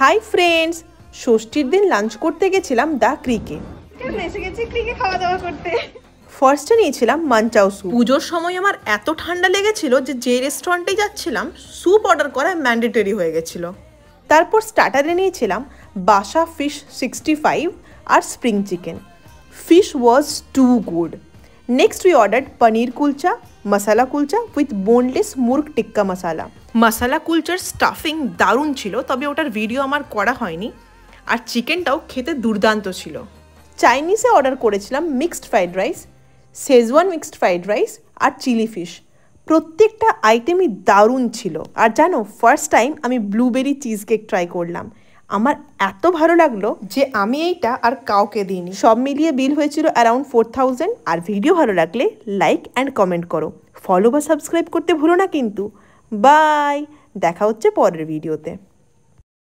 Hi friends, ষষ্ঠীর দিন lunch করতে গেছিলাম দ্য ক্রিকে। এসে গেছি ক্রিকে খাওয়া দাওয়া করতে। ফার্স্টে নিয়েছিলাম মানচাও স্যুপ। পুজোর সময় আমার এত ঠান্ডা লেগেছিল যে রেস্টুরেন্টে যাচ্ছিলাম স্যুপ অর্ডার করা ম্যান্ডেটরি হয়ে গেছিলো। তারপর স্টার্টারে নিয়েছিলাম বাসা ফিশ 65 আর spring chicken. Fish was too good. Next we ordered paneer kulcha, masala kulcha with boneless murgh tikka masala. Masala কুলচার স্টাফিং দারুণ ছিল, তবে ওটার ভিডিও আমার করা হয়নি। আর চিকেনটাও খেতে দুর্দান্ত ছিল। চাইনিজে অর্ডার করেছিলাম mixed fried rice, Schezwan mixed fried rice আর চিলি ফিশ। প্রত্যেকটা আইটেমই দারুণ ছিল। আর জানো, ফার্স্ট টাইম আমি ব্লুবেরি চিজ কেক ট্রাই করলাম। আমার এত ভালো লাগলো যে আমি এইটা আর কাউকে দিইনি। সব মিলিয়ে বিল হয়েছিল অ্যারাউন্ড 4000। আর ভিডিও ভালো লাগলে লাইক অ্যান্ড কমেন্ট করো, ফলো বা সাবস্ক্রাইব করতে ভুলো না কিন্তু। বাই, দেখা হচ্ছে পরের ভিডিওতে।